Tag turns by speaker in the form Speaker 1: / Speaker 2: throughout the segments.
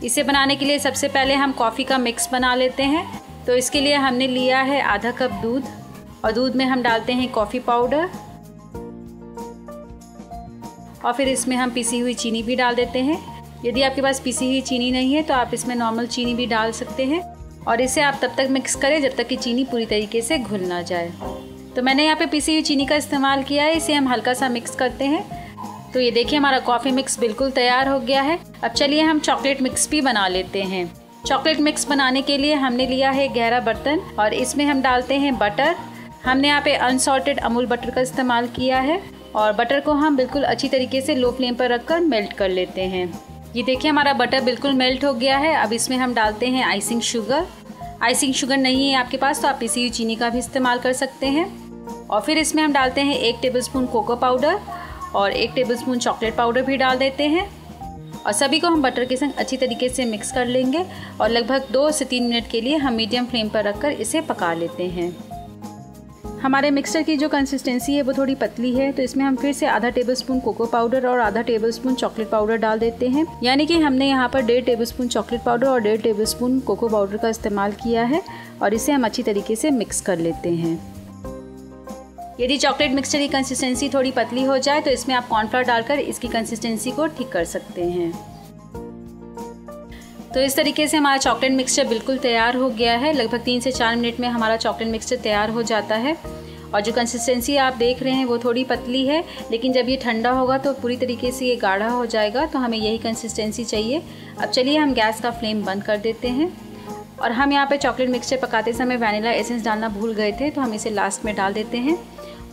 Speaker 1: इसे बनाने के लिए सबसे पहले हम कॉफ़ी का मिक्स बना लेते हैं। तो इसके लिए हमने लिया है आधा कप दूध और दूध में हम डालते हैं कॉफ़ी पाउडर और फिर इसमें हम पिसी हुई चीनी भी डाल देते हैं। यदि आपके पास पिसी हुई चीनी नहीं है तो आप इसमें नॉर्मल चीनी भी डाल सकते हैं और इसे आप तब तक मिक्स करें जब तक कि चीनी पूरी तरीके से घुल ना जाए। तो मैंने यहाँ पे पिसी हुई चीनी का इस्तेमाल किया है। इसे हम हल्का सा मिक्स करते हैं। तो ये देखिए हमारा कॉफ़ी मिक्स बिल्कुल तैयार हो गया है। अब चलिए हम चॉकलेट मिक्स भी बना लेते हैं। चॉकलेट मिक्स बनाने के लिए हमने लिया है गहरा बर्तन और इसमें हम डालते हैं बटर। हमने यहाँ पे अनसॉल्टेड अमूल बटर का इस्तेमाल किया है और बटर को हम बिल्कुल अच्छी तरीके से लो फ्लेम पर रखकर मेल्ट कर लेते हैं। ये देखिए हमारा बटर बिल्कुल मेल्ट हो गया है। अब इसमें हम डालते हैं आइसिंग शुगर। आइसिंग शुगर नहीं है आपके पास तो आप पिसी हुई चीनी का भी इस्तेमाल कर सकते हैं। और फिर इसमें हम डालते हैं 1 टेबलस्पून कोको पाउडर और 1 टेबलस्पून चॉकलेट पाउडर भी डाल देते हैं और सभी को हम बटर के संग अच्छी तरीके से मिक्स कर लेंगे और लगभग 2 से 3 मिनट के लिए हम मीडियम फ्लेम पर रखकर इसे पका लेते हैं। हमारे मिक्सचर की जो कंसिस्टेंसी है वो थोड़ी पतली है तो इसमें हम फिर से आधा टेबलस्पून कोको पाउडर और आधा टेबलस्पून चॉकलेट पाउडर डाल देते हैं। यानी कि हमने यहाँ पर 1.5 टेबलस्पून चॉकलेट पाउडर और 1.5 टेबलस्पून कोको पाउडर का इस्तेमाल किया है और इसे हम अच्छी तरीके से मिक्स कर लेते हैं। यदि चॉकलेट मिक्सचर की कंसिस्टेंसी थोड़ी पतली हो जाए तो इसमें आप कॉर्नफ्लोर डालकर इसकी कंसिस्टेंसी को ठीक कर सकते हैं। तो इस तरीके से हमारा चॉकलेट मिक्सचर बिल्कुल तैयार हो गया है। लगभग 3 से 4 मिनट में हमारा चॉकलेट मिक्सचर तैयार हो जाता है और जो कंसिस्टेंसी आप देख रहे हैं वो थोड़ी पतली है, लेकिन जब ये ठंडा होगा तो पूरी तरीके से ये गाढ़ा हो जाएगा। तो हमें यही कंसिस्टेंसी चाहिए। अब चलिए हम गैस का फ्लेम बंद कर देते हैं और हम यहाँ पे चॉकलेट मिक्सचर पकाते समय वैनिला एसेंस डालना भूल गए थे तो हम इसे लास्ट में डाल देते हैं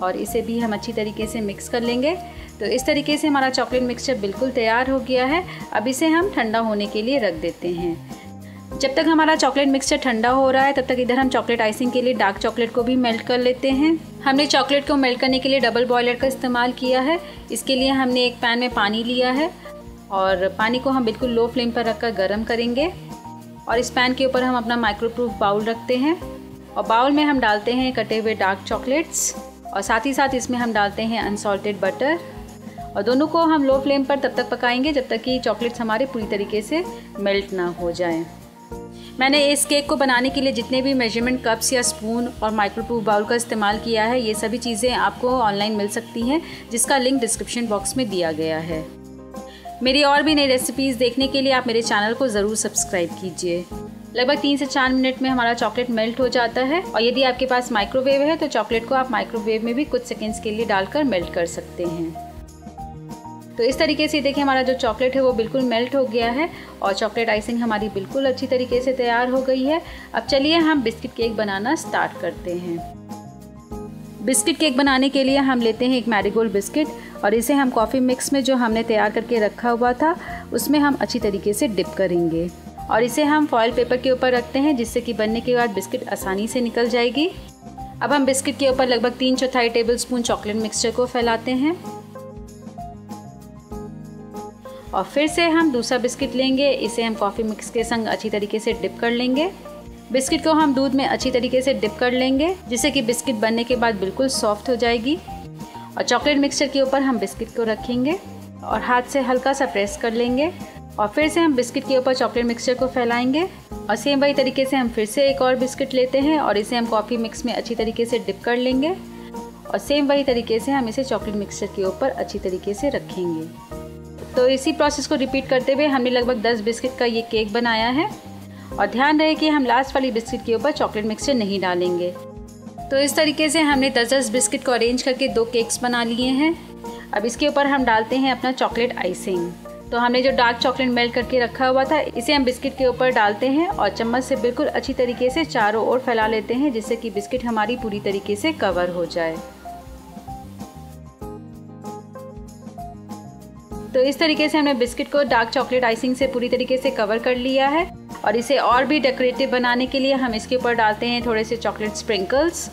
Speaker 1: और इसे भी हम अच्छी तरीके से मिक्स कर लेंगे। तो इस तरीके से हमारा चॉकलेट मिक्सचर बिल्कुल तैयार हो गया है। अब इसे हम ठंडा होने के लिए रख देते हैं। जब तक हमारा चॉकलेट मिक्सचर ठंडा हो रहा है तब तक इधर हम चॉकलेट आइसिंग के लिए डार्क चॉकलेट को भी मेल्ट कर लेते हैं। हमने चॉकलेट को मेल्ट करने के लिए डबल बॉयलर का इस्तेमाल किया है। इसके लिए हमने एक पैन में पानी लिया है और पानी को हम बिल्कुल लो फ्लेम पर रखकर गर्म करेंगे और इस पैन के ऊपर हम अपना माइक्रोप्रूफ बाउल रखते हैं और बाउल में हम डालते हैं कटे हुए डार्क चॉकलेट्स और साथ ही साथ इसमें हम डालते हैं अनसॉल्टेड बटर और दोनों को हम लो फ्लेम पर तब तक पकाएंगे जब तक कि चॉकलेट्स हमारे पूरी तरीके से मेल्ट ना हो जाएं। मैंने इस केक को बनाने के लिए जितने भी मेजरमेंट कप्स या स्पून और माइक्रोप्रूफ बाउल का इस्तेमाल किया है ये सभी चीज़ें आपको ऑनलाइन मिल सकती हैं, जिसका लिंक डिस्क्रिप्शन बॉक्स में दिया गया है। मेरी और भी नई रेसिपीज़ देखने के लिए आप मेरे चैनल को ज़रूर सब्सक्राइब कीजिए। लगभग 3 से 4 मिनट में हमारा चॉकलेट मेल्ट हो जाता है और यदि आपके पास माइक्रोवेव है तो चॉकलेट को आप माइक्रोवेव में भी कुछ सेकंड्स के लिए डालकर मेल्ट कर सकते हैं। तो इस तरीके से देखिए हमारा जो चॉकलेट है वो बिल्कुल मेल्ट हो गया है और चॉकलेट आइसिंग हमारी बिल्कुल अच्छी तरीके से तैयार हो गई है। अब चलिए हम बिस्किट केक बनाना स्टार्ट करते हैं। बिस्किट केक बनाने के लिए हम लेते हैं एक मैरीगोल्ड बिस्किट और इसे हम कॉफ़ी मिक्स में जो हमने तैयार करके रखा हुआ था उसमें हम अच्छी तरीके से डिप करेंगे और इसे हम फॉइल पेपर के ऊपर रखते हैं जिससे कि बनने के बाद बिस्किट आसानी से निकल जाएगी। अब हम बिस्किट के ऊपर लगभग 3/4 टेबलस्पून चॉकलेट मिक्सचर को फैलाते हैं और फिर से हम दूसरा बिस्किट लेंगे। इसे हम कॉफ़ी मिक्स के संग अच्छी तरीके से डिप कर लेंगे। बिस्किट को हम दूध में अच्छी तरीके से डिप कर लेंगे जिससे कि बिस्किट बनने के बाद बिल्कुल सॉफ्ट हो जाएगी और चॉकलेट मिक्सचर के ऊपर हम बिस्किट को रखेंगे और हाथ से हल्का सा प्रेस कर लेंगे और फिर से हम बिस्किट के ऊपर चॉकलेट मिक्सचर को फैलाएंगे और सेम वही तरीके से हम फिर से एक और बिस्किट लेते हैं और इसे हम कॉफ़ी मिक्स में अच्छी तरीके से डिप कर लेंगे और सेम वही तरीके से हम इसे चॉकलेट मिक्सचर के ऊपर अच्छी तरीके से रखेंगे। तो इसी प्रोसेस को रिपीट करते हुए हमने लगभग 10 बिस्किट का ये केक बनाया है और ध्यान रहे कि हम लास्ट वाली बिस्किट के ऊपर चॉकलेट मिक्सचर नहीं डालेंगे। तो इस तरीके से हमने 10-10 बिस्किट को अरेंज करके 2 केक्स बना लिए हैं। अब इसके ऊपर हम डालते हैं अपना चॉकलेट आइसिंग। तो हमने जो डार्क चॉकलेट मेल्ट करके रखा हुआ था इसे हम बिस्किट के ऊपर डालते हैं और चम्मच से बिल्कुल अच्छी तरीके से चारों ओर फैला लेते हैं जिससे कि बिस्किट हमारी पूरी तरीके से कवर हो जाए। तो इस तरीके से हमने बिस्किट को डार्क चॉकलेट आइसिंग से पूरी तरीके से कवर कर लिया है और इसे और भी डेकोरेटिव बनाने के लिए हम इसके ऊपर डालते हैं थोड़े से चॉकलेट स्प्रिंकल्स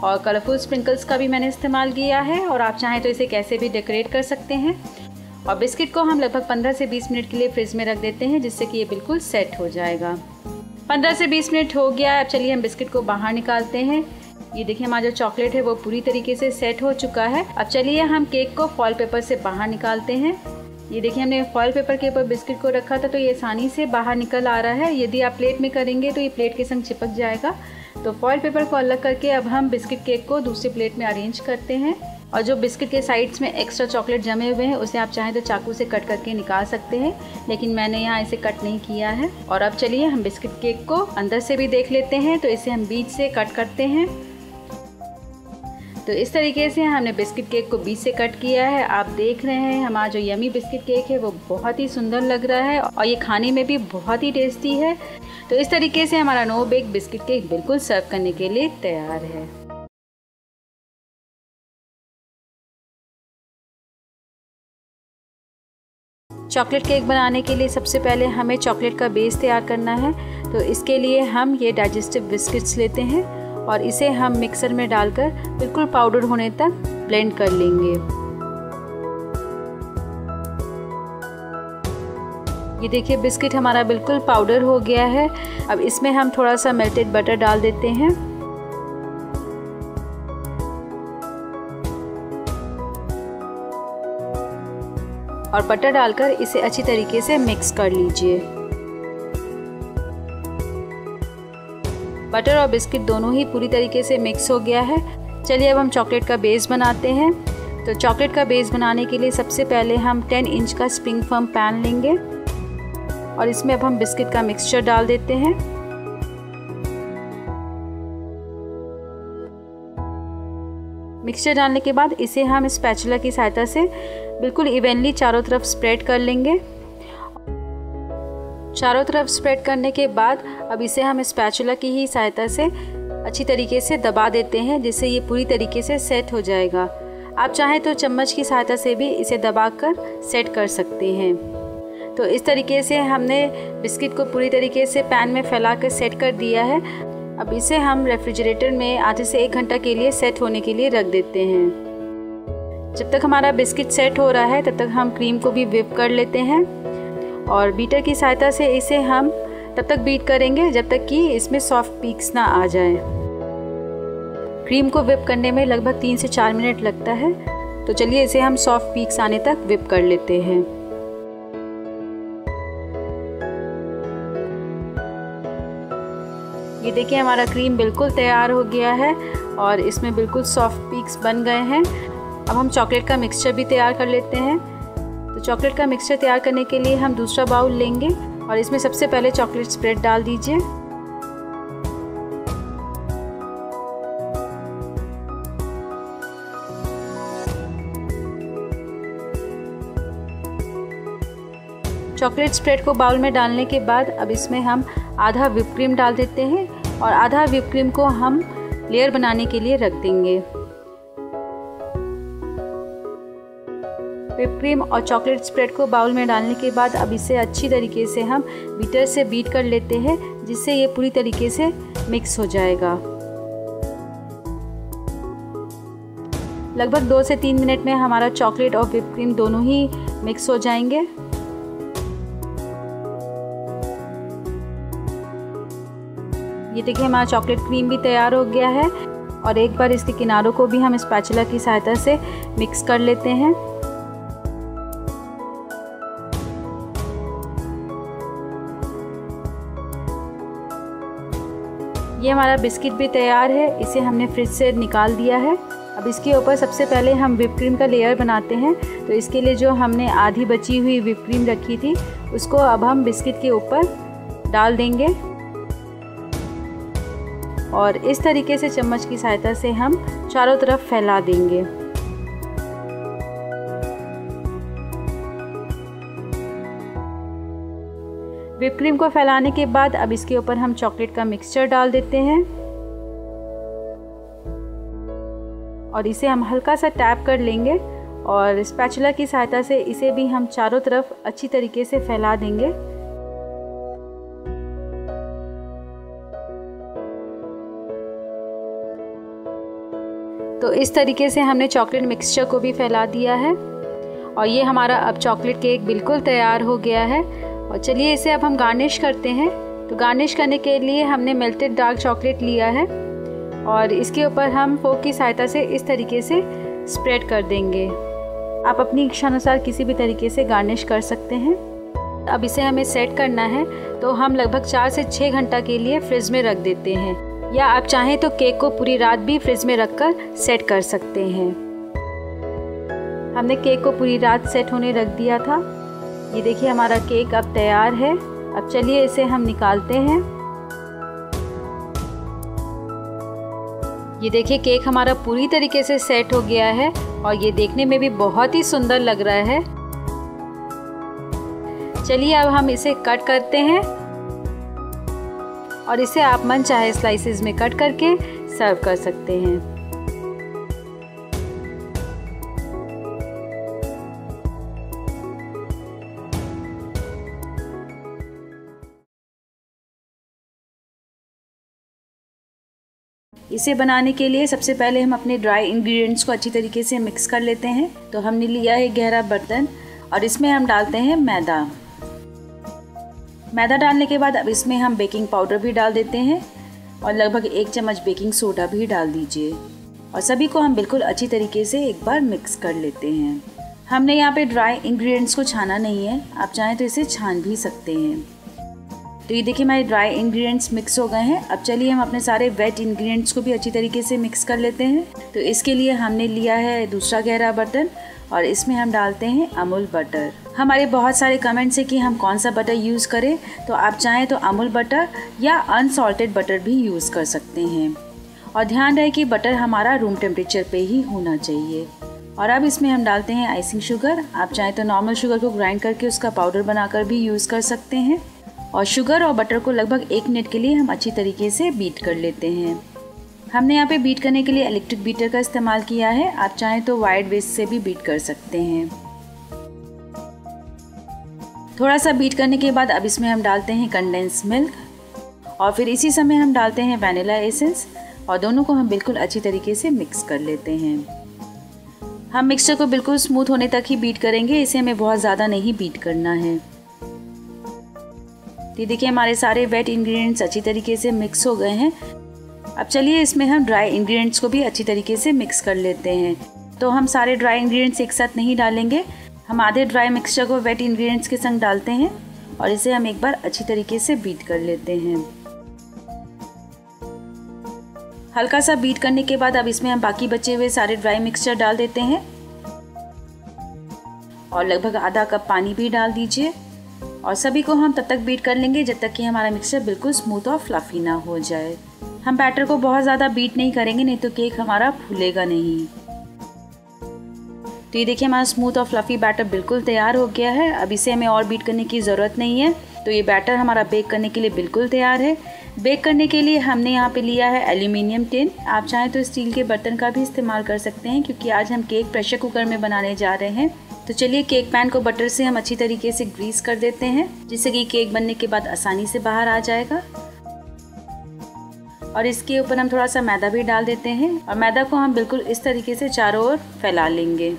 Speaker 1: और कलरफुल स्प्रिंकल्स का भी मैंने इस्तेमाल किया है और आप चाहें तो इसे कैसे भी डेकोरेट कर सकते हैं। और बिस्किट को हम लगभग 15 से 20 मिनट के लिए फ्रिज में रख देते हैं जिससे कि ये बिल्कुल सेट हो जाएगा। 15 से 20 मिनट हो गया है। अब चलिए हम बिस्किट को बाहर निकालते हैं। ये देखिए हमारा जो चॉकलेट है वो पूरी तरीके से सेट हो चुका है। अब चलिए हम केक को फॉइल पेपर से बाहर निकालते हैं। ये देखिए हमने फॉइल पेपर के ऊपर बिस्किट को रखा था तो ये आसानी से बाहर निकल आ रहा है। यदि आप प्लेट में करेंगे तो ये प्लेट के संग चिपक जाएगा। तो फॉइल पेपर को अलग करके अब हम बिस्किट केक को दूसरी प्लेट में अरेंज करते हैं। और जो बिस्किट के साइड्स में एक्स्ट्रा चॉकलेट जमे हुए हैं उसे आप चाहें तो चाकू से कट करके निकाल सकते हैं, लेकिन मैंने यहाँ इसे कट नहीं किया है। और अब चलिए हम बिस्किट केक को अंदर से भी देख लेते हैं। तो इसे हम बीच से कट करते हैं। तो इस तरीके से हमने बिस्किट केक को बीच से कट किया है। आप देख रहे हैं हमारा जो यमी बिस्किट केक है वो बहुत ही सुंदर लग रहा है और ये खाने में भी बहुत ही टेस्टी है। तो इस तरीके से हमारा नो बेक बिस्किट केक बिल्कुल सर्व करने के लिए तैयार है। चॉकलेट केक बनाने के लिए सबसे पहले हमें चॉकलेट का बेस तैयार करना है। तो इसके लिए हम ये डाइजेस्टिव बिस्किट्स लेते हैं और इसे हम मिक्सर में डालकर बिल्कुल पाउडर होने तक ब्लेंड कर लेंगे। ये देखिए बिस्किट हमारा बिल्कुल पाउडर हो गया है। अब इसमें हम थोड़ा सा मेल्टेड बटर डाल देते हैं और बटर डालकर इसे अच्छी तरीके से मिक्स कर लीजिए। बटर और बिस्किट दोनों ही पूरी तरीके से मिक्स हो गया है। चलिए अब हम चॉकलेट का बेस बनाते हैं। तो चॉकलेट का बेस बनाने के लिए सबसे पहले हम 10 इंच का स्प्रिंग फर्म पैन लेंगे और इसमें अब हम बिस्किट का मिक्सचर डाल देते हैं। मिक्सचर डालने के बाद इसे हम स्पैचुला की सहायता से बिल्कुल इवनली चारों तरफ स्प्रेड कर लेंगे। चारों तरफ स्प्रेड करने के बाद अब इसे हम स्पैचुला की ही सहायता से अच्छी तरीके से दबा देते हैं, जिससे ये पूरी तरीके से सेट हो जाएगा। आप चाहें तो चम्मच की सहायता से भी इसे दबाकर सेट कर सकते हैं। तो इस तरीके से हमने बिस्किट को पूरी तरीके से पैन में फैला कर सेट कर दिया है। अब इसे हम रेफ्रिजरेटर में आधे से 1 घंटा के लिए सेट होने के लिए रख देते हैं। जब तक हमारा बिस्किट सेट हो रहा है तब तक हम क्रीम को भी व्हिप कर लेते हैं और बीटर की सहायता से इसे हम तब तक बीट करेंगे जब तक कि इसमें सॉफ्ट पीक्स ना आ जाए। क्रीम को व्हिप करने में लगभग 3 से 4 मिनट लगता है। तो चलिए इसे हम सॉफ्ट पीक्स आने तक व्हिप कर लेते हैं। ये देखिए हमारा क्रीम बिल्कुल तैयार हो गया है और इसमें बिल्कुल सॉफ्ट पीक्स बन गए हैं। अब हम चॉकलेट का मिक्सचर भी तैयार कर लेते हैं। तो चॉकलेट का मिक्सचर तैयार करने के लिए हम दूसरा बाउल लेंगे और इसमें सबसे पहले चॉकलेट स्प्रेड डाल दीजिए। चॉकलेट स्प्रेड को बाउल में डालने के बाद अब इसमें हम आधा व्हिप क्रीम डाल देते हैं और आधा व्हिप क्रीम को हम लेयर बनाने के लिए रख देंगे। व्हिप क्रीम और चॉकलेट स्प्रेड को बाउल में डालने के बाद अब इसे अच्छी तरीके से हम बीटर से बीट कर लेते हैं, जिससे ये पूरी तरीके से मिक्स हो जाएगा। लगभग 2 से 3 मिनट में हमारा चॉकलेट और व्हिप क्रीम दोनों ही मिक्स हो जाएंगे। ये देखिए हमारा चॉकलेट क्रीम भी तैयार हो गया है और एक बार इसके किनारों को भी हम स्पैचुला की सहायता से मिक्स कर लेते हैं। ये हमारा बिस्किट भी तैयार है। इसे हमने फ्रिज से निकाल दिया है। अब इसके ऊपर सबसे पहले हम व्हिप क्रीम का लेयर बनाते हैं। तो इसके लिए जो हमने आधी बची हुई व्हिप क्रीम रखी थी उसको अब हम बिस्किट के ऊपर डाल देंगे और इस तरीके से चम्मच की सहायता से हम चारों तरफ फैला देंगे। व्हिप क्रीम को फैलाने के बाद अब इसके ऊपर हम चॉकलेट का मिक्सचर डाल देते हैं और इसे हम हल्का सा टैप कर लेंगे और स्पैचुला की सहायता से इसे भी हम चारों तरफ अच्छी तरीके से फैला देंगे। तो इस तरीके से हमने चॉकलेट मिक्सचर को भी फैला दिया है और ये हमारा अब चॉकलेट केक बिल्कुल तैयार हो गया है। और चलिए इसे अब हम गार्निश करते हैं। तो गार्निश करने के लिए हमने मेल्टेड डार्क चॉकलेट लिया है और इसके ऊपर हम फोक की सहायता से इस तरीके से स्प्रेड कर देंगे। आप अपनी इच्छानुसार किसी भी तरीके से गार्निश कर सकते हैं। अब इसे हमें सेट करना है, तो हम लगभग 4 से 6 घंटा के लिए फ्रिज में रख देते हैं, या आप चाहें तो केक को पूरी रात भी फ्रिज में रखकर सेट कर सकते हैं। हमने केक को पूरी रात सेट होने रख दिया था। ये देखिए हमारा केक अब तैयार है। अब चलिए इसे हम निकालते हैं। ये देखिए केक हमारा पूरी तरीके से सेट हो गया है और ये देखने में भी बहुत ही सुंदर लग रहा है। चलिए अब हम इसे कट करते हैं और इसे आप मन चाहे स्लाइसेस में कट करके सर्व कर सकते हैं। इसे बनाने के लिए सबसे पहले हम अपने ड्राई इंग्रेडिएंट्स को अच्छी तरीके से मिक्स कर लेते हैं। तो हमने लिया है गहरा बर्तन और इसमें हम डालते हैं मैदा। मैदा डालने के बाद अब इसमें हम बेकिंग पाउडर भी डाल देते हैं और लगभग 1 चम्मच बेकिंग सोडा भी डाल दीजिए और सभी को हम बिल्कुल अच्छी तरीके से एक बार मिक्स कर लेते हैं। हमने यहाँ पे ड्राई इंग्रेडिएंट्स को छाना नहीं है, आप चाहें तो इसे छान भी सकते हैं। तो ये देखिए हमारे ड्राई इंग्रेडिएंट्स मिक्स हो गए हैं। अब चलिए हम अपने सारे वेट इंग्रेडिएंट्स को भी अच्छी तरीके से मिक्स कर लेते हैं। तो इसके लिए हमने लिया है दूसरा गहरा बर्तन और इसमें हम डालते हैं अमूल बटर। हमारे बहुत सारे कमेंट्स है कि हम कौन सा बटर यूज़ करें, तो आप चाहें तो अमूल बटर या अनसॉल्टेड बटर भी यूज़ कर सकते हैं। और ध्यान रहे कि बटर हमारा रूम टेम्परेचर पे ही होना चाहिए। और अब इसमें हम डालते हैं आइसिंग शुगर। आप चाहें तो नॉर्मल शुगर को ग्राइंड करके उसका पाउडर बनाकर भी यूज़ कर सकते हैं। और शुगर और बटर को लगभग 1 मिनट के लिए हम अच्छी तरीके से बीट कर लेते हैं। हमने यहाँ पे बीट करने के लिए इलेक्ट्रिक बीटर का इस्तेमाल किया है, आप चाहें तो वाइड विस्क से भी बीट कर सकते हैं। थोड़ा सा बीट करने के बाद अब इसमें हम डालते हैं कंडेंस मिल्क और फिर इसी समय हम डालते हैं वैनिला एसेंस और दोनों को हम बिल्कुल अच्छी तरीके से मिक्स कर लेते हैं। हम मिक्सचर को बिल्कुल स्मूथ होने तक ही बीट करेंगे, इसे हमें बहुत ज़्यादा नहीं बीट करना है। तो देखिए हमारे सारे वेट इंग्रेडिएंट्स अच्छी तरीके से मिक्स हो गए हैं। अब चलिए इसमें हम ड्राई इंग्रेडिएंट्स को भी अच्छी तरीके से मिक्स कर लेते हैं। तो हम सारे ड्राई इंग्रेडिएंट्स एक साथ नहीं डालेंगे, हम आधे ड्राई मिक्सचर को वेट इंग्रेडिएंट्स के संग डालते हैं और इसे हम एक बार अच्छी तरीके से बीट कर लेते हैं। हल्का सा बीट करने के बाद अब इसमें हम बाकी बचे हुए सारे ड्राई मिक्सचर डाल देते हैं और लगभग आधा कप पानी भी डाल दीजिए और सभी को हम तब तक बीट कर लेंगे जब तक कि हमारा मिक्सचर बिल्कुल स्मूथ और फ्लफी ना हो जाए। हम बैटर को बहुत ज़्यादा बीट नहीं करेंगे, नहीं तो केक हमारा फूलेगा नहीं। तो ये देखिए हमारा स्मूथ और फ्लफी बैटर बिल्कुल तैयार हो गया है। अब इसे हमें और बीट करने की ज़रूरत नहीं है। तो ये बैटर हमारा बेक करने के लिए बिल्कुल तैयार है। बेक करने के लिए हमने यहाँ पे लिया है एल्यूमिनियम टिन। आप चाहें तो स्टील के बर्तन का भी इस्तेमाल कर सकते हैं, क्योंकि आज हम केक प्रेशर कुकर में बनाने जा रहे हैं। तो चलिए केक पैन को बटर से हम अच्छी तरीके से ग्रीस कर देते हैं, जिससे कि केक बनने के बाद आसानी से बाहर आ जाएगा। और इसके ऊपर हम थोड़ा सा मैदा भी डाल देते हैं और मैदा को हम बिल्कुल इस तरीके से चारों ओर फैला लेंगे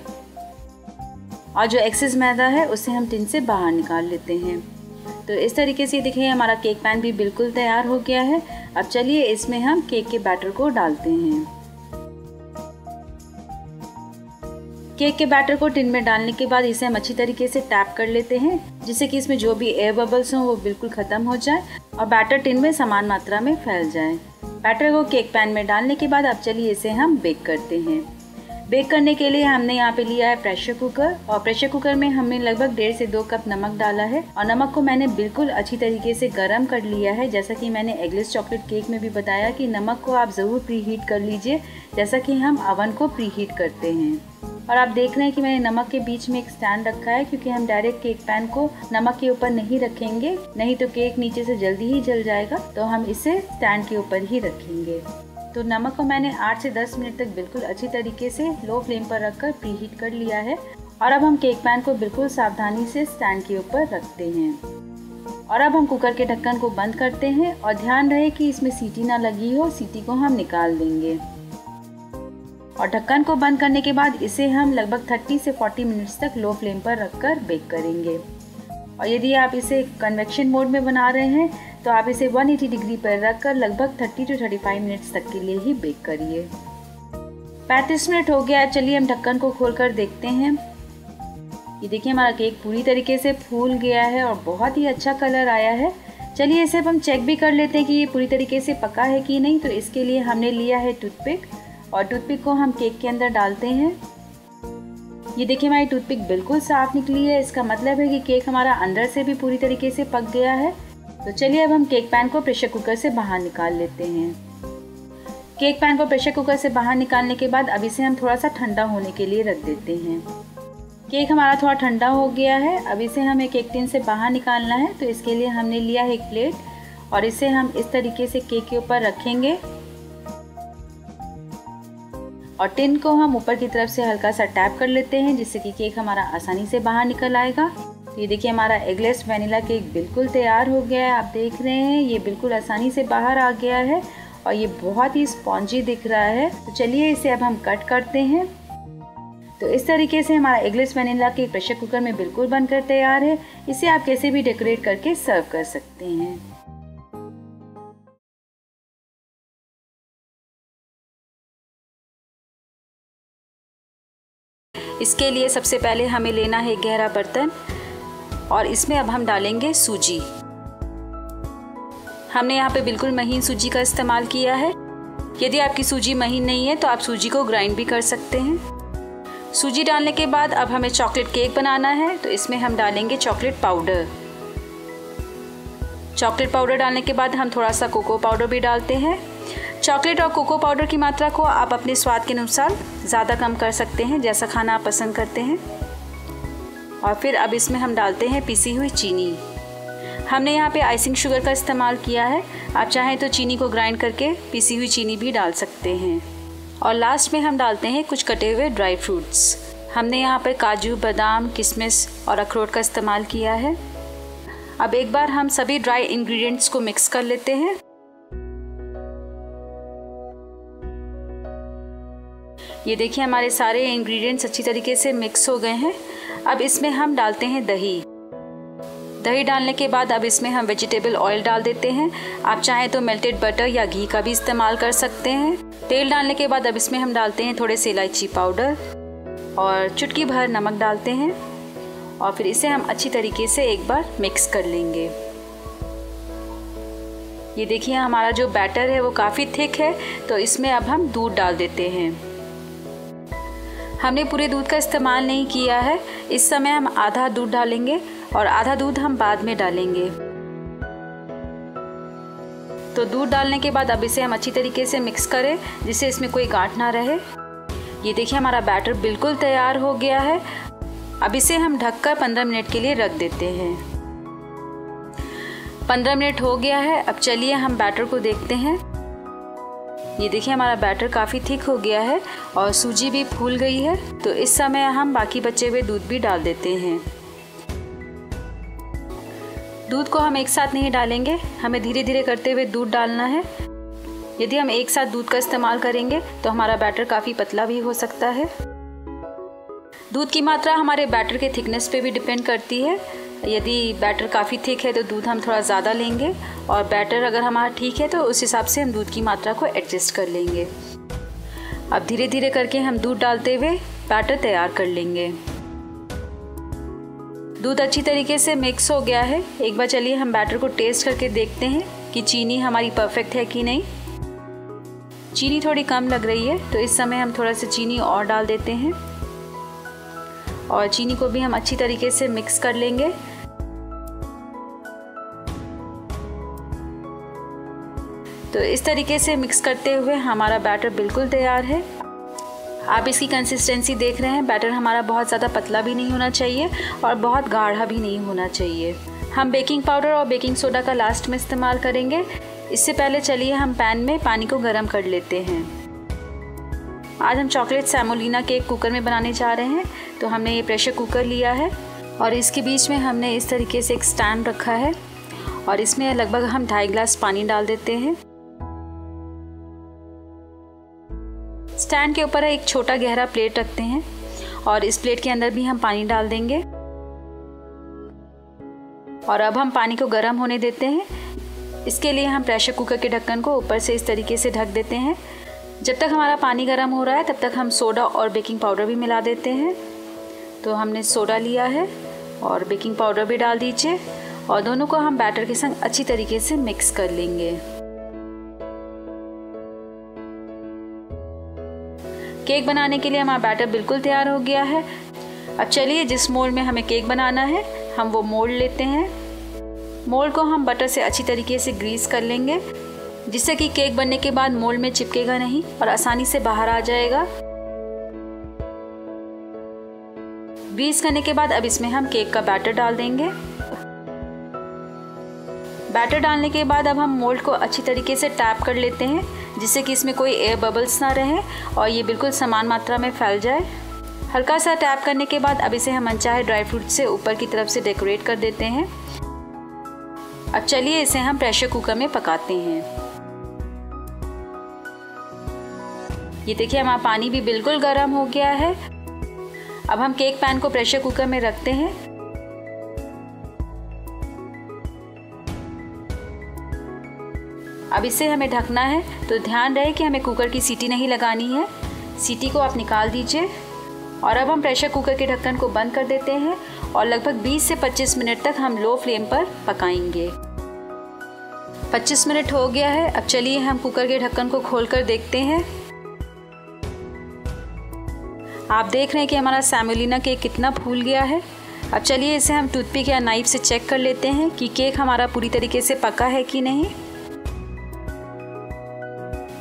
Speaker 1: और जो एक्सेस मैदा है उसे हम टिन से बाहर निकाल लेते हैं। तो इस तरीके से देखिए हमारा केक पैन भी बिल्कुल तैयार हो गया है। अब चलिए इसमें हम केक के बैटर को डालते हैं। केक के बैटर को टिन में डालने के बाद इसे हम अच्छी तरीके से टैप कर लेते हैं, जिससे कि इसमें जो भी एयर बबल्स हों वो बिल्कुल ख़त्म हो जाए और बैटर टिन में समान मात्रा में फैल जाए। बैटर को केक पैन में डालने के बाद अब चलिए इसे हम बेक करते हैं। बेक करने के लिए हमने यहाँ पे लिया है प्रेशर कुकर और प्रेशर कुकर में हमने लगभग 1.5 से 2 कप नमक डाला है और नमक को मैंने बिल्कुल अच्छी तरीके से गर्म कर लिया है। जैसा कि मैंने एगलेस चॉकलेट केक में भी बताया कि नमक को आप ज़रूर प्री हीट कर लीजिए, जैसा कि हम अवन को प्री हीट करते हैं। और आप देख रहे हैं कि मैंने नमक के बीच में एक स्टैंड रखा है, क्योंकि हम डायरेक्ट केक पैन को नमक के ऊपर नहीं रखेंगे, नहीं तो केक नीचे से जल्दी ही जल जाएगा। तो हम इसे स्टैंड के ऊपर ही रखेंगे। तो नमक को मैंने 8 से 10 मिनट तक बिल्कुल अच्छी तरीके से लो फ्लेम पर रखकर प्री हीट कर लिया है। और अब हम केक पैन को बिल्कुल सावधानी से स्टैंड के ऊपर रखते हैं और अब हम कुकर के ढक्कन को बंद करते हैं और ध्यान रहे कि इसमें सीटी ना लगी हो, सीटी को हम निकाल देंगे। और ढक्कन को बंद करने के बाद इसे हम लगभग 30 से 40 मिनट्स तक लो फ्लेम पर रखकर बेक करेंगे। और यदि आप इसे कन्वेक्शन मोड में बना रहे हैं तो आप इसे 180 डिग्री पर रखकर लगभग 30 से 35 मिनट्स तक के लिए ही बेक करिए। 35 मिनट हो गया, चलिए हम ढक्कन को खोलकर देखते हैं। ये देखिए हमारा केक पूरी तरीके से फूल गया है और बहुत ही अच्छा कलर आया है। चलिए इसे अब हम चेक भी कर लेते हैं कि ये पूरी तरीके से पका है कि नहीं। तो इसके लिए हमने लिया है टूथपिक और टूथपिक को हम केक के अंदर डालते हैं। ये देखिए हमारी टूथपिक बिल्कुल साफ़ निकली है, इसका मतलब है कि केक हमारा अंदर से भी पूरी तरीके से पक गया है। तो चलिए अब हम केक पैन को प्रेशर कुकर से बाहर निकाल लेते हैं। केक पैन को प्रेशर कुकर से बाहर निकालने के बाद अब इसे हम थोड़ा सा ठंडा होने के लिए रख देते हैं। केक हमारा थोड़ा ठंडा हो गया है। अब इसे हमें केक टिन से बाहर निकालना है। तो इसके लिए हमने लिया है एक प्लेट और इसे हम इस तरीके से केक के ऊपर रखेंगे और टिन को हम ऊपर की तरफ से हल्का सा टैप कर लेते हैं, जिससे कि केक हमारा आसानी से बाहर निकल आएगा। तो ये देखिए हमारा एगलेस वनीला केक बिल्कुल तैयार हो गया है। आप देख रहे हैं ये बिल्कुल आसानी से बाहर आ गया है और ये बहुत ही स्पॉन्जी दिख रहा है। तो चलिए इसे अब हम कट करते हैं। तो इस तरीके से हमारा eggless vanilla cake pressure cooker में बिल्कुल बनकर तैयार है। इसे आप कैसे भी डेकोरेट करके सर्व कर सकते हैं। इसके लिए सबसे पहले हमें लेना है गहरा बर्तन और इसमें अब हम डालेंगे सूजी। हमने यहाँ पे बिल्कुल महीन सूजी का इस्तेमाल किया है। यदि आपकी सूजी महीन नहीं है तो आप सूजी को ग्राइंड भी कर सकते हैं। सूजी डालने के बाद अब हमें चॉकलेट केक बनाना है। तो इसमें हम डालेंगे चॉकलेट पाउडर। चॉकलेट पाउडर डालने के बाद हम थोड़ा सा कोको पाउडर भी डालते हैं। चॉकलेट और कोको पाउडर की मात्रा को आप अपने स्वाद के अनुसार ज़्यादा कम कर सकते हैं, जैसा खाना आप पसंद करते हैं। और फिर अब इसमें हम डालते हैं पिसी हुई चीनी। हमने यहाँ पे आइसिंग शुगर का इस्तेमाल किया है। आप चाहें तो चीनी को ग्राइंड करके पिसी हुई चीनी भी डाल सकते हैं। और लास्ट में हम डालते हैं कुछ कटे हुए ड्राई फ्रूट्स। हमने यहाँ पर काजू, बादाम, किशमिश और अखरोट का इस्तेमाल किया है। अब एक बार हम सभी ड्राई इंग्रेडिएंट्स को मिक्स कर लेते हैं। ये देखिए हमारे सारे इंग्रेडिएंट्स अच्छी तरीके से मिक्स हो गए हैं। अब इसमें हम डालते हैं दही। दही डालने के बाद अब इसमें हम वेजिटेबल ऑयल डाल देते हैं। आप चाहें तो मेल्टेड बटर या घी का भी इस्तेमाल कर सकते हैं। तेल डालने के बाद अब इसमें हम डालते हैं थोड़े से इलायची पाउडर और चुटकी भर नमक डालते हैं और फिर इसे हम अच्छी तरीके से एक बार मिक्स कर लेंगे। ये देखिए हमारा जो बैटर है वो काफ़ी थिक है। तो इसमें अब हम दूध डाल देते हैं। हमने पूरे दूध का इस्तेमाल नहीं किया है। इस समय हम आधा दूध डालेंगे और आधा दूध हम बाद में डालेंगे। तो दूध डालने के बाद अब इसे हम अच्छी तरीके से मिक्स करें, जिससे इसमें कोई गांठ ना रहे। ये देखिए हमारा बैटर बिल्कुल तैयार हो गया है। अब इसे हम ढककर 15 मिनट के लिए रख देते हैं। 15 मिनट हो गया है। अब चलिए हम बैटर को देखते हैं। ये देखिए हमारा बैटर काफ़ी थिक हो गया है और सूजी भी फूल गई है। तो इस समय हम बाकी बचे हुए दूध भी डाल देते हैं। दूध को हम एक साथ नहीं डालेंगे, हमें धीरे धीरे करते हुए दूध डालना है। यदि हम एक साथ दूध का इस्तेमाल करेंगे तो हमारा बैटर काफ़ी पतला भी हो सकता है। दूध की मात्रा हमारे बैटर के थिकनेस पे भी डिपेंड करती है। यदि बैटर काफ़ी थिक है तो दूध हम थोड़ा ज़्यादा लेंगे और बैटर अगर हमारा ठीक है तो उस हिसाब से हम दूध की मात्रा को एडजस्ट कर लेंगे। अब धीरे धीरे करके हम दूध डालते हुए बैटर तैयार कर लेंगे। दूध अच्छी तरीके से मिक्स हो गया है। एक बार चलिए हम बैटर को टेस्ट करके देखते हैं कि चीनी हमारी परफेक्ट है कि नहीं। चीनी थोड़ी कम लग रही है, तो इस समय हम थोड़ा सा चीनी और डाल देते हैं और चीनी को भी हम अच्छी तरीके से मिक्स कर लेंगे। तो इस तरीके से मिक्स करते हुए हमारा बैटर बिल्कुल तैयार है। आप इसकी कंसिस्टेंसी देख रहे हैं। बैटर हमारा बहुत ज़्यादा पतला भी नहीं होना चाहिए और बहुत गाढ़ा भी नहीं होना चाहिए। हम बेकिंग पाउडर और बेकिंग सोडा का लास्ट में इस्तेमाल करेंगे। इससे पहले चलिए हम पैन में पानी को गर्म कर लेते हैं। आज हम चॉकलेट सेमोलिना केक कुकर में बनाने जा रहे हैं। तो हमने ये प्रेशर कुकर लिया है और इसके बीच में हमने इस तरीके से एक स्टैंड रखा है और इसमें लगभग हम 2.5 गिलास पानी डाल देते हैं। स्टैंड के ऊपर एक छोटा गहरा प्लेट रखते हैं और इस प्लेट के अंदर भी हम पानी डाल देंगे और अब हम पानी को गर्म होने देते हैं। इसके लिए हम प्रेशर कुकर के ढक्कन को ऊपर से इस तरीके से ढक देते हैं। जब तक हमारा पानी गर्म हो रहा है तब तक हम सोडा और बेकिंग पाउडर भी मिला देते हैं। तो हमने सोडा लिया है और बेकिंग पाउडर भी डाल दीजिए और दोनों को हम बैटर के संग अच्छी तरीके से मिक्स कर लेंगे। केक बनाने के लिए हमारा बैटर बिल्कुल तैयार हो गया है। अब चलिए जिस मोल्ड में हमें केक बनाना है हम वो मोल्ड लेते हैं। मोल्ड को हम बटर से अच्छी तरीके से ग्रीस कर लेंगे जिससे कि केक बनने के बाद मोल्ड में चिपकेगा नहीं और आसानी से बाहर आ जाएगा। ग्रीस करने के बाद अब इसमें हम केक का बैटर डाल देंगे। बैटर डालने के बाद अब हम मोल्ड को अच्छी तरीके से टैप कर लेते हैं जिससे कि इसमें कोई एयर बबल्स ना रहे और ये बिल्कुल समान मात्रा में फैल जाए। हल्का सा टैप करने के बाद अब इसे हम मनचाहे ड्राई फ्रूट से ऊपर की तरफ से डेकोरेट कर देते हैं। अब चलिए इसे हम प्रेशर कुकर में पकाते हैं। ये देखिए हमारा पानी भी बिल्कुल गर्म हो गया है। अब हम केक पैन को प्रेशर कुकर में रखते हैं। अब इसे हमें ढकना है तो ध्यान रहे कि हमें कुकर की सीटी नहीं लगानी है। सीटी को आप निकाल दीजिए और अब हम प्रेशर कुकर के ढक्कन को बंद कर देते हैं और लगभग 20 से 25 मिनट तक हम लो फ्लेम पर पकाएंगे। 25 मिनट हो गया है। अब चलिए हम कुकर के ढक्कन को खोलकर देखते हैं। आप देख रहे हैं कि हमारा सेमोलिना केक कितना फूल गया है। अब चलिए इसे हम टूथपिक या नाइफ से चेक कर लेते हैं कि केक हमारा पूरी तरीके से पका है कि नहीं।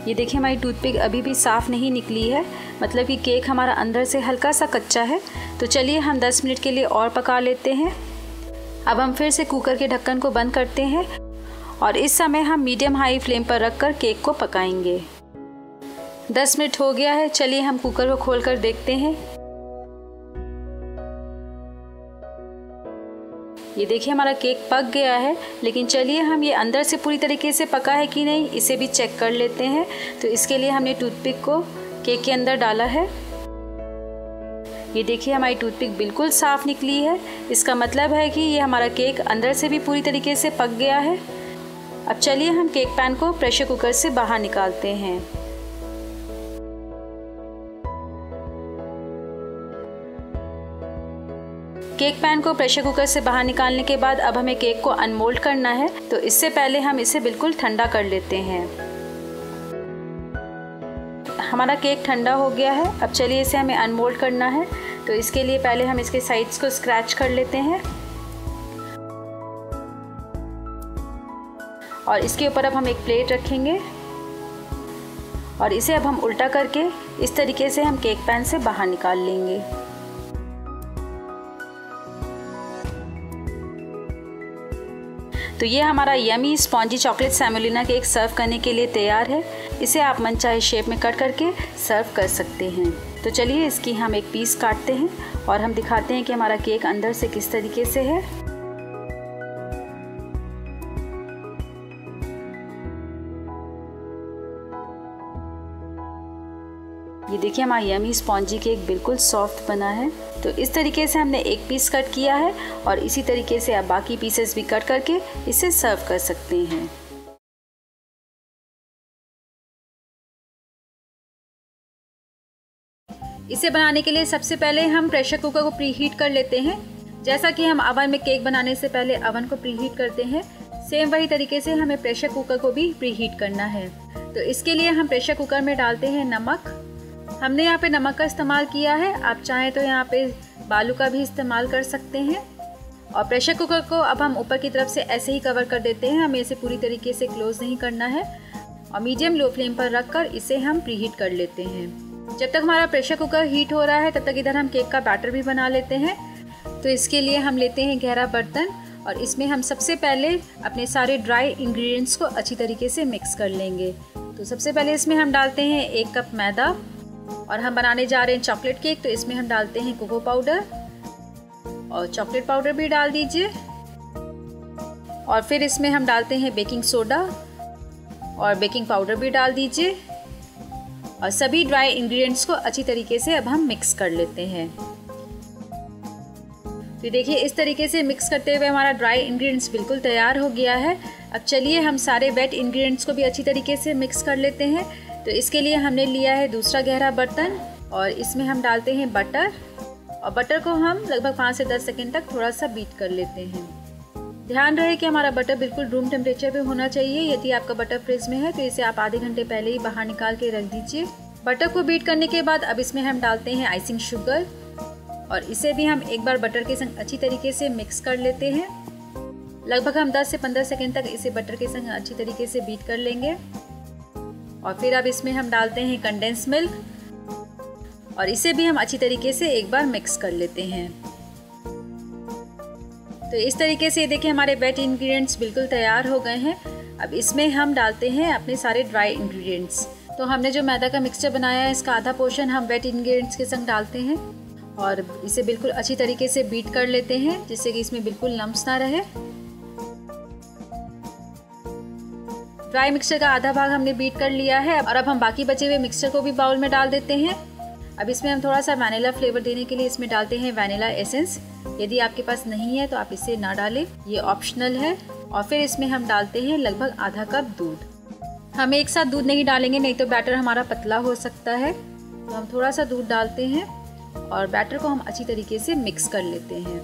Speaker 1: ये देखिए हमारी टूथपिक अभी भी साफ़ नहीं निकली है, मतलब कि केक हमारा अंदर से हल्का सा कच्चा है। तो चलिए हम 10 मिनट के लिए और पका लेते हैं। अब हम फिर से कुकर के ढक्कन को बंद करते हैं और इस समय हम मीडियम हाई फ्लेम पर रखकर केक को पकाएंगे। 10 मिनट हो गया है। चलिए हम कुकर को खोलकर देखते हैं। ये देखिए हमारा केक पक गया है, लेकिन चलिए हम ये अंदर से पूरी तरीके से पका है कि नहीं इसे भी चेक कर लेते हैं। तो इसके लिए हमने टूथपिक को केक के अंदर डाला है। ये देखिए हमारी टूथपिक बिल्कुल साफ़ निकली है। इसका मतलब है कि ये हमारा केक अंदर से भी पूरी तरीके से पक गया है। अब चलिए हम केक पैन को प्रेशर कुकर से बाहर निकालते हैं। केक पैन को प्रेशर कुकर से बाहर निकालने के बाद अब हमें केक को अनमोल्ड करना है, तो इससे पहले हम इसे बिल्कुल ठंडा कर लेते हैं। हमारा केक ठंडा हो गया है। अब चलिए इसे हमें अनमोल्ड करना है, तो इसके लिए पहले हम इसके साइड्स को स्क्रैच कर लेते हैं और इसके ऊपर अब हम एक प्लेट रखेंगे और इसे अब हम उल्टा करके इस तरीके से हम केक पैन से बाहर निकाल लेंगे। तो ये हमारा yummy spongy chocolate semolina cake serve करने के लिए तैयार है। इसे आप मनचाहे शेप में कट करके सर्व कर सकते हैं। तो चलिए इसकी हम एक पीस काटते हैं और हम दिखाते हैं कि हमारा केक अंदर से किस तरीके से है। ये देखिए हमारा यमी स्पॉन्जी केक बिल्कुल सॉफ्ट बना है। तो इस तरीके से हमने एक पीस कट किया है और इसी तरीके से आप बाकी पीसेस भी कट करके इसे सर्व कर सकते हैं। इसे बनाने के लिए सबसे पहले हम प्रेशर कुकर को प्रीहीट कर लेते हैं। जैसा कि हम अवन में केक बनाने से पहले अवन को प्रीहीट करते हैं, सेम वही तरीके से हमें प्रेशर कुकर को भी प्रीहीट करना है। तो इसके लिए हम प्रेशर कुकर में डालते हैं नमक। हमने यहाँ पे नमक का इस्तेमाल किया है, आप चाहें तो यहाँ पे बालू का भी इस्तेमाल कर सकते हैं। और प्रेशर कुकर को अब हम ऊपर की तरफ से ऐसे ही कवर कर देते हैं, हमें इसे पूरी तरीके से क्लोज नहीं करना है और मीडियम लो फ्लेम पर रखकर इसे हम प्रीहीट कर लेते हैं। जब तक हमारा प्रेशर कुकर हीट हो रहा है तब तक इधर हम केक का बैटर भी बना लेते हैं। तो इसके लिए हम लेते हैं गहरा बर्तन और इसमें हम सबसे पहले अपने सारे ड्राई इंग्रेडिएंट्स को अच्छी तरीके से मिक्स कर लेंगे। तो सबसे पहले इसमें हम डालते हैं 1 कप मैदा और हम बनाने जा रहे हैं चॉकलेट केक, तो इसमें हम डालते हैं कोको पाउडर और चॉकलेट पाउडर भी डाल दीजिए। और फिर इसमें हम डालते हैं बेकिंग सोडा और बेकिंग पाउडर भी डाल दीजिए और सभी ड्राई इंग्रेडिएंट्स को अच्छी तरीके से अब हम मिक्स कर लेते हैं। तो देखिए इस तरीके से मिक्स करते हुए हमारा ड्राई इंग्रेडिएंट्स बिल्कुल तैयार हो गया है। अब चलिए हम सारे वेट इंग्रेडिएंट्स को भी अच्छी तरीके से मिक्स कर लेते हैं। तो इसके लिए हमने लिया है दूसरा गहरा बर्तन और इसमें हम डालते हैं बटर और बटर को हम लगभग 5 से 10 सेकंड तक थोड़ा सा बीट कर लेते हैं। ध्यान रहे कि हमारा बटर बिल्कुल रूम टेम्परेचर पे होना चाहिए। यदि आपका बटर फ्रिज में है तो इसे आप आधे घंटे पहले ही बाहर निकाल के रख दीजिए। बटर को बीट करने के बाद अब इसमें हम डालते हैं आइसिंग शुगर और इसे भी हम एक बार बटर के संग अच्छी तरीके से मिक्स कर लेते हैं। लगभग हम 10 से 15 सेकंड तक इसे बटर के संग अच्छी तरीके से बीट कर लेंगे। और फिर अब इसमें हम डालते हैं कंडेंस मिल्क और इसे भी हम अच्छी तरीके से एक बार मिक्स कर लेते हैं। तो इस तरीके से देखिए हमारे वेट इंग्रेडिएंट्स बिल्कुल तैयार हो गए हैं। अब इसमें हम डालते हैं अपने सारे ड्राई इंग्रेडिएंट्स। तो हमने जो मैदा का मिक्सचर बनाया है इसका आधा पोर्शन हम वेट इंग्रेडिएंट्स के संग डालते हैं और इसे बिल्कुल अच्छी तरीके से बीट कर लेते हैं जिससे कि इसमें बिल्कुल लम्प्स ना रहे। ड्राई मिक्सचर का आधा भाग हमने बीट कर लिया है और अब हम बाकी बचे हुए मिक्सचर को भी बाउल में डाल देते हैं। अब इसमें हम थोड़ा सा वैनिला फ्लेवर देने के लिए इसमें डालते हैं वैनिला एसेंस। यदि आपके पास नहीं है तो आप इसे ना डालें, ये ऑप्शनल है। और फिर इसमें हम डालते हैं लगभग आधा कप दूध। हम एक साथ दूध नहीं डालेंगे, नहीं तो बैटर हमारा पतला हो सकता है। तो हम थोड़ा सा दूध डालते हैं और बैटर को हम अच्छी तरीके से मिक्स कर लेते हैं।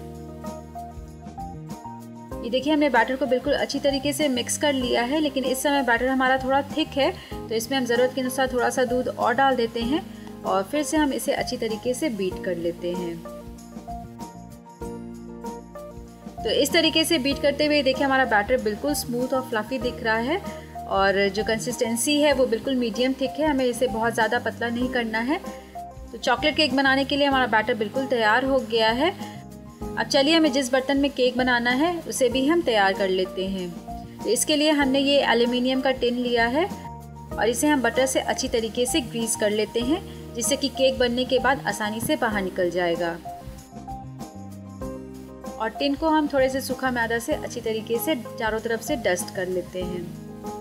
Speaker 1: ये देखिए हमने बैटर को बिल्कुल अच्छी तरीके से मिक्स कर लिया है, लेकिन इस समय बैटर हमारा थोड़ा थिक है तो इसमें हम ज़रूरत के अनुसार थोड़ा सा दूध और डाल देते हैं और फिर से हम इसे अच्छी तरीके से बीट कर लेते हैं। तो इस तरीके से बीट करते हुए देखिए हमारा बैटर बिल्कुल स्मूथ और फ्लफी दिख रहा है और जो कंसिस्टेंसी है वो बिल्कुल मीडियम थिक है, हमें इसे बहुत ज़्यादा पतला नहीं करना है। तो चॉकलेट केक बनाने के लिए हमारा बैटर बिल्कुल तैयार हो गया है। अब चलिए हमें जिस बर्तन में केक बनाना है उसे भी हम तैयार कर लेते हैं। तो इसके लिए हमने ये एल्युमिनियम का टिन लिया है और इसे हम बटर से अच्छी तरीके से ग्रीस कर लेते हैं जिससे कि केक बनने के बाद आसानी से बाहर निकल जाएगा। और टिन को हम थोड़े से सूखा मैदा से अच्छी तरीके से चारों तरफ से डस्ट कर लेते हैं।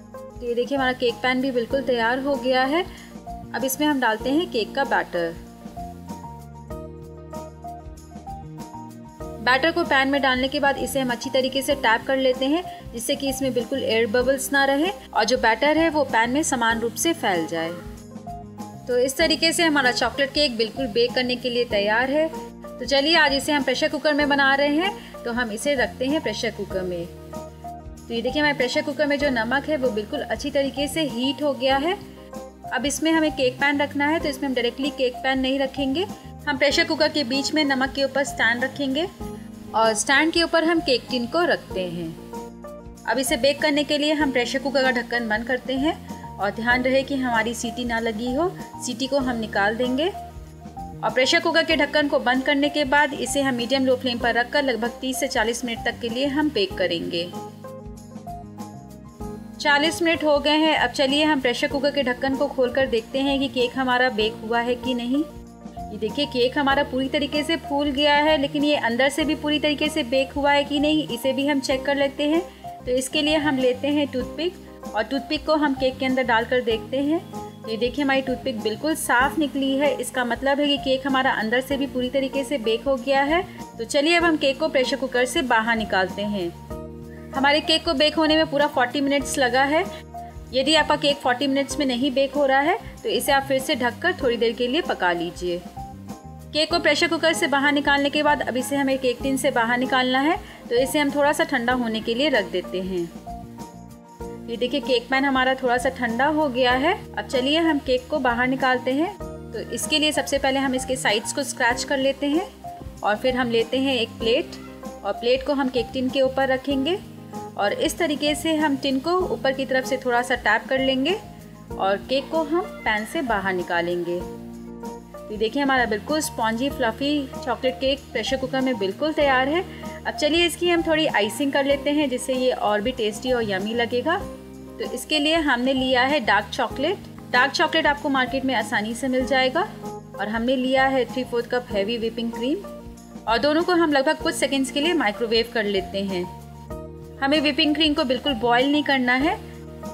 Speaker 1: तो ये देखिए हमारा केक पैन भी बिल्कुल तैयार हो गया है। अब इसमें हम डालते हैं केक का बैटर। बैटर को पैन में डालने के बाद इसे हम अच्छी तरीके से टैप कर लेते हैं जिससे कि इसमें बिल्कुल एयर बबल्स ना रहे और जो बैटर है वो पैन में समान रूप से फैल जाए। तो इस तरीके से हमारा चॉकलेट केक बिल्कुल बेक करने के लिए तैयार है। तो चलिए आज इसे हम प्रेशर कुकर में बना रहे हैं, तो हम इसे रखते हैं प्रेशर कुकर में। तो ये देखिए हमारे प्रेशर कुकर में जो नमक है वो बिल्कुल अच्छी तरीके से हीट हो गया है। अब इसमें हमें केक पैन रखना है, तो इसमें हम डायरेक्टली केक पैन नहीं रखेंगे, हम प्रेशर कुकर के बीच में नमक के ऊपर स्टैंड रखेंगे और स्टैंड के ऊपर हम केक टिन को रखते हैं। अब इसे बेक करने के लिए हम प्रेशर कुकर का ढक्कन बंद करते हैं और ध्यान रहे कि हमारी सीटी ना लगी हो, सीटी को हम निकाल देंगे। और प्रेशर कुकर के ढक्कन को बंद करने के बाद इसे हम मीडियम लो फ्लेम पर रखकर लगभग 30 से 40 मिनट तक के लिए हम बेक करेंगे। 40 मिनट हो गए हैं। अब चलिए हम प्रेशर कुकर के ढक्कन को खोलकर देखते हैं कि केक हमारा बेक हुआ है कि नहीं। ये देखिए केक हमारा पूरी तरीके से फूल गया है, लेकिन ये अंदर से भी पूरी तरीके से बेक हुआ है कि नहीं इसे भी हम चेक कर लेते हैं। तो इसके लिए हम लेते हैं टूथपिक और टूथपिक को हम केक के अंदर डालकर देखते हैं। तो ये देखिए हमारी टूथपिक बिल्कुल साफ़ निकली है, इसका मतलब है कि केक हमारा अंदर से भी पूरी तरीके से बेक हो गया है। तो चलिए अब हम केक को प्रेशर कुकर से बाहर निकालते हैं। हमारे केक को बेक होने में पूरा 40 मिनट्स लगा है। यदि आपका केक 40 मिनट्स में नहीं बेक हो रहा है तो इसे आप फिर से ढककर थोड़ी देर के लिए पका लीजिए। केक को प्रेशर कुकर से बाहर निकालने के बाद अब इसे हमें केक टिन से बाहर निकालना है, तो इसे हम थोड़ा सा ठंडा होने के लिए रख देते हैं। ये देखिए केक पैन हमारा थोड़ा सा ठंडा हो गया है। अब चलिए हम केक को बाहर निकालते हैं। तो इसके लिए सबसे पहले हम इसके साइड्स को स्क्रैच कर लेते हैं और फिर हम लेते हैं एक प्लेट और प्लेट को हम केक टिन के ऊपर रखेंगे और इस तरीके से हम टिन को ऊपर की तरफ से थोड़ा सा टैप कर लेंगे और केक को हम पैन से बाहर निकालेंगे। तो देखिए हमारा बिल्कुल spongy fluffy chocolate cake pressure cooker में बिल्कुल तैयार है। अब चलिए इसकी हम थोड़ी आइसिंग कर लेते हैं जिससे ये और भी टेस्टी और यमी लगेगा। तो इसके लिए हमने लिया है डार्क चॉकलेट। डार्क चॉकलेट आपको मार्केट में आसानी से मिल जाएगा और हमने लिया है 3/4 कप हैवी व्हिपिंग क्रीम और दोनों को हम लगभग कुछ सेकंड्स के लिए माइक्रोवेव कर लेते हैं। हमें व्हिपिंग क्रीम को बिल्कुल बॉयल नहीं करना है,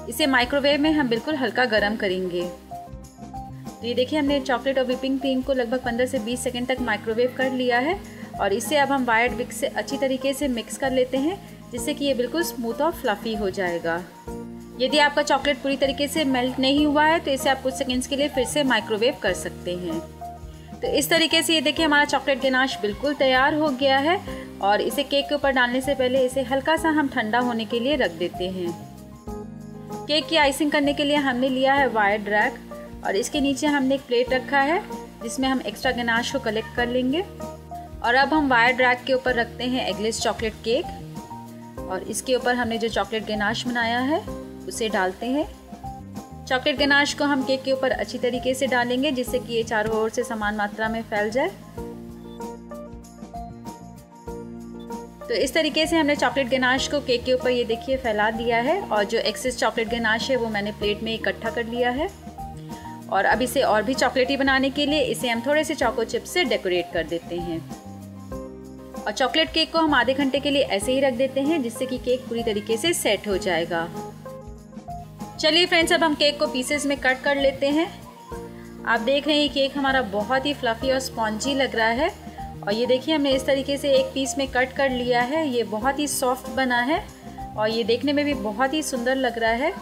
Speaker 1: इसे माइक्रोवेव में हम बिल्कुल हल्का गर्म करेंगे। तो ये देखिए हमने चॉकलेट और व्हिपिंग क्रीम को लगभग 15 से 20 सेकंड तक माइक्रोवेव कर लिया है और इसे अब हम वायर्ड विस्क से अच्छी तरीके से मिक्स कर लेते हैं जिससे कि ये बिल्कुल स्मूथ और फ्लफी हो जाएगा। यदि आपका चॉकलेट पूरी तरीके से मेल्ट नहीं हुआ है तो इसे आप कुछ सेकंड्स के लिए फिर से माइक्रोवेव कर सकते हैं। तो इस तरीके से ये देखिए हमारा चॉकलेट गनाश बिल्कुल तैयार हो गया है। और इसे केक के ऊपर डालने से पहले इसे हल्का सा हम ठंडा होने के लिए रख देते हैं। केक की आइसिंग करने के लिए हमने लिया है वायर्ड रैक और इसके नीचे हमने एक प्लेट रखा है जिसमें हम एक्स्ट्रा गनाश को कलेक्ट कर लेंगे। और अब हम वायर्ड रैक के ऊपर रखते हैं एगलेस चॉकलेट केक और इसके ऊपर हमने जो चॉकलेट गनाश बनाया है उसे डालते हैं। चॉकलेट गनाश को हम केक के ऊपर अच्छी तरीके से डालेंगे जिससे कि ये चारों ओर से समान मात्रा में फैल जाए। तो इस तरीके से हमने चॉकलेट गनाश को केक के ऊपर ये देखिए फैला दिया है और जो एक्सेस चॉकलेट गनाश है वो मैंने प्लेट में इकट्ठा कर लिया है। और अब इसे और भी चॉकलेटी बनाने के लिए इसे हम थोड़े से चोको चिप्स से डेकोरेट कर देते हैं। और चॉकलेट केक को हम आधे घंटे के लिए ऐसे ही रख देते हैं जिससे कि केक पूरी तरीके से सेट हो जाएगा। चलिए फ्रेंड्स, अब हम केक को पीसेस में कट कर लेते हैं। आप देख रहे हैं केक हमारा बहुत ही फ्लफी और स्पॉन्जी लग रहा है। और ये देखिए हमने इस तरीके से एक पीस में कट कर लिया है। ये बहुत ही सॉफ्ट बना है और ये देखने में भी बहुत ही सुंदर लग रहा है।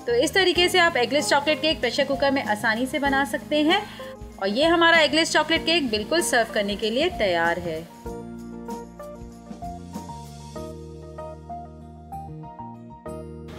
Speaker 1: तो इस तरीके से आप eggless chocolate cake pressure cooker में आसानी से बना सकते हैं। और ये हमारा एगलेस चॉकलेट केक बिल्कुल सर्व करने के लिए तैयार है।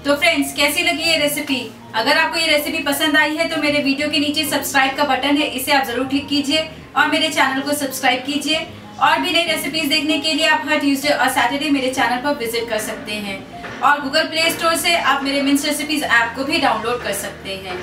Speaker 2: तो फ्रेंड्स, कैसी लगी ये रेसिपी? अगर आपको ये रेसिपी पसंद आई है तो मेरे वीडियो के नीचे सब्सक्राइब का बटन है, इसे आप जरूर क्लिक कीजिए और मेरे चैनल को सब्सक्राइब कीजिए। और भी नई रेसिपीज देखने के लिए आप हर ट्यूसडे और सैटरडे मेरे चैनल पर विजिट कर सकते हैं। और गूगल प्ले स्टोर से आप मेरे मिन्स रेसिपीज ऐप को भी डाउनलोड कर सकते हैं।